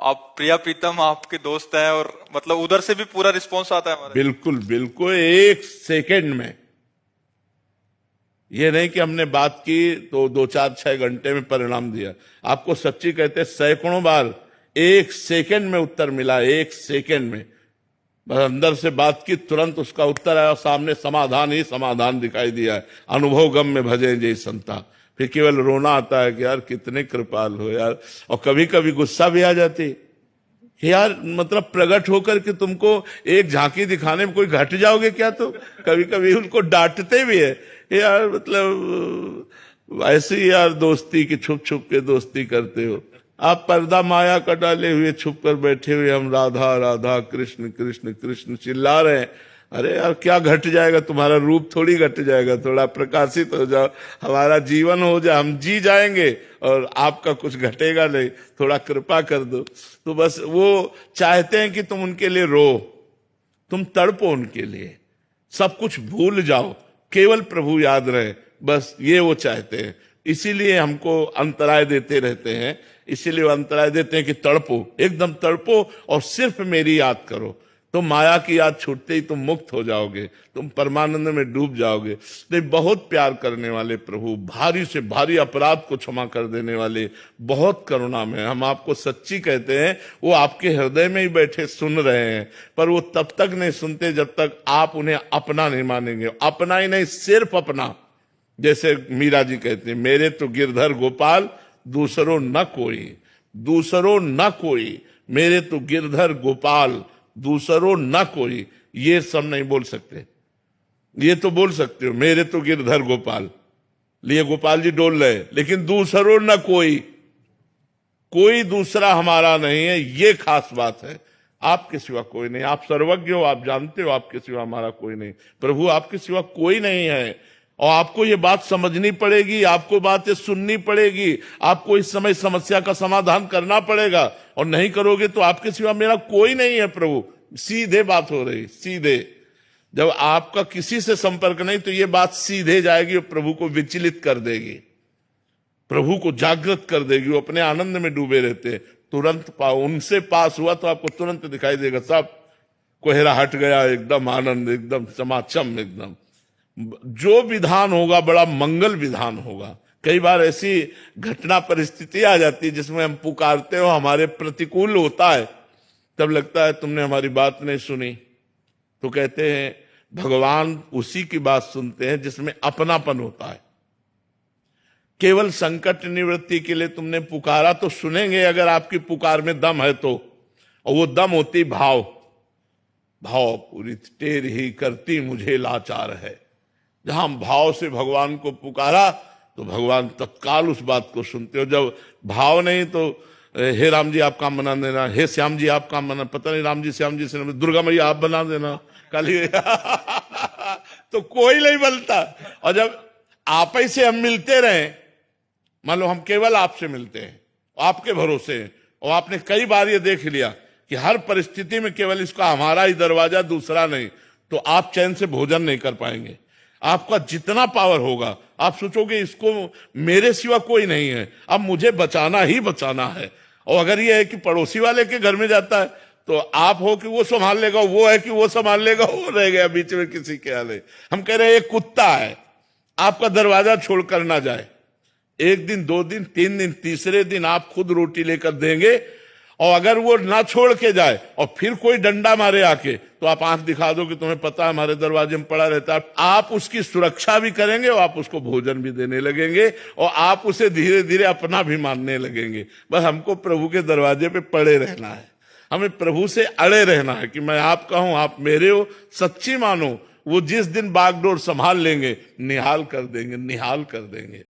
आप प्रिया प्रीतम आपके दोस्त हैं और मतलब उधर से भी पूरा रिस्पॉन्स आता है हमारे। बिल्कुल बिल्कुल, एक सेकंड में। ये नहीं कि हमने बात की तो 2 4 6 घंटे में परिणाम दिया। आपको सच्ची कहते सैकड़ों बार एक सेकंड में उत्तर मिला, एक सेकंड में। बस अंदर से बात की, तुरंत उसका उत्तर आया, सामने समाधान ही समाधान दिखाई दिया है। अनुभव गम में भजे जय संता। फिर केवल रोना आता है कि यार कितने कृपाल हो यार। और कभी कभी गुस्सा भी आ जाती कि यार मतलब प्रकट होकर के तुमको एक झांकी दिखाने में कोई घट जाओगे क्या? तो कभी कभी उनको डांटते भी है यार, मतलब ऐसी यार दोस्ती की छुप छुप के दोस्ती करते हो आप। पर्दा माया का डाले हुए छुप कर बैठे हुए हम राधा राधा कृष्ण कृष्ण कृष्ण चिल्ला रहे हैं। अरे यार क्या घट जाएगा? तुम्हारा रूप थोड़ी घट जाएगा। थोड़ा प्रकाशित हो जाओ, हमारा जीवन हो जाए, हम जी जाएंगे और आपका कुछ घटेगा नहीं। थोड़ा कृपा कर दो। तो बस वो चाहते हैं कि तुम उनके लिए रो, तुम तड़पो उनके लिए, सब कुछ भूल जाओ, केवल प्रभु याद रहे। बस ये वो चाहते हैं। इसीलिए हमको अंतराय देते रहते हैं। इसीलिए वो अंतराय देते हैं कि तड़पो, एकदम तड़पो और सिर्फ मेरी याद करो। तुम माया की याद छूटते ही तुम मुक्त हो जाओगे, तुम परमानंद में डूब जाओगे। नहीं, बहुत प्यार करने वाले प्रभु, भारी से भारी अपराध को क्षमा कर देने वाले, बहुत करुणा में। हम आपको सच्ची कहते हैं, वो आपके हृदय में ही बैठे सुन रहे हैं, पर वो तब तक नहीं सुनते जब तक आप उन्हें अपना नहीं मानेंगे। अपना ही नहीं, सिर्फ अपना। जैसे मीरा जी कहते हैं, मेरे तो गिरधर गोपाल दूसरों न कोई, दूसरों न कोई, मेरे तो गिरधर गोपाल दूसरों न कोई। ये सब नहीं बोल सकते। ये तो बोल सकते हो, मेरे तो गिरधर गोपाल, लिए गोपाल जी डोल रहे, लेकिन दूसरों न कोई, कोई दूसरा हमारा नहीं है। ये खास बात है। आपके सिवा कोई नहीं। आप सर्वज्ञ हो, आप जानते हो आपके सिवा हमारा कोई नहीं। प्रभु आपके सिवा कोई नहीं है। और आपको ये बात समझनी पड़ेगी, आपको बातें सुननी पड़ेगी, आपको इस समय समस्या का समाधान करना पड़ेगा। और नहीं करोगे तो आपके सिवा मेरा कोई नहीं है प्रभु। सीधे बात हो रही, सीधे। जब आपका किसी से संपर्क नहीं तो ये बात सीधे जाएगी और प्रभु को विचलित कर देगी, प्रभु को जागृत कर देगी। वो अपने आनंद में डूबे रहते हैं। तुरंत उनसे पास हुआ तो आपको तुरंत दिखाई देगा, सब कोहरा हट गया, एकदम आनंद, एकदम चमाचम, एकदम। जो विधान होगा बड़ा मंगल विधान होगा। कई बार ऐसी घटना परिस्थिति आ जाती है जिसमें हम पुकारते हो, हमारे प्रतिकूल होता है, तब लगता है तुमने हमारी बात नहीं सुनी। तो कहते हैं भगवान उसी की बात सुनते हैं जिसमें अपनापन होता है। केवल संकट निवृत्ति के लिए तुमने पुकारा तो सुनेंगे, अगर आपकी पुकार में दम है तो। और वो दम होती भाव। भाव पूरी टेर ही करती मुझे लाचार है। जहां भाव से भगवान को पुकारा तो भगवान तत्काल उस बात को सुनते हो। जब भाव नहीं तो हे राम जी आप काम बना देना, हे श्याम जी आप काम बना, पता नहीं राम जी श्याम जी से, दुर्गा मैया आप बना देना काली तो कोई नहीं बनता। और जब आप ही से हम मिलते रहे, मान लो हम केवल आपसे मिलते हैं, आपके भरोसे हैं, और आपने कई बार ये देख लिया कि हर परिस्थिति में केवल इसका हमारा ही दरवाजा, दूसरा नहीं, तो आप चैन से भोजन नहीं कर पाएंगे। आपका जितना पावर होगा आप सोचोगे इसको मेरे सिवा कोई नहीं है, अब मुझे बचाना ही बचाना है। और अगर ये है कि पड़ोसी वाले के घर में जाता है तो आप हो कि वो संभाल लेगा, वो है कि वो संभाल लेगा, वो रह गया बीच में किसी के हाल। हम कह रहे हैं एक कुत्ता है, आपका दरवाजा छोड़कर ना जाए। 1 दिन 2 दिन 3 दिन, तीसरे दिन आप खुद रोटी लेकर देंगे। और अगर वो ना छोड़ के जाए और फिर कोई डंडा मारे आके, तो आप आंख दिखा दो कि तुम्हें पता है हमारे दरवाजे में पड़ा रहता है। आप उसकी सुरक्षा भी करेंगे और आप उसको भोजन भी देने लगेंगे और आप उसे धीरे धीरे अपना भी मानने लगेंगे। बस हमको प्रभु के दरवाजे पे पड़े रहना है, हमें प्रभु से अड़े रहना है कि मैं आपका हूं, आप मेरे हो, सच्ची मानो। वो जिस दिन बागडोर संभाल लेंगे, निहाल कर देंगे, निहाल कर देंगे।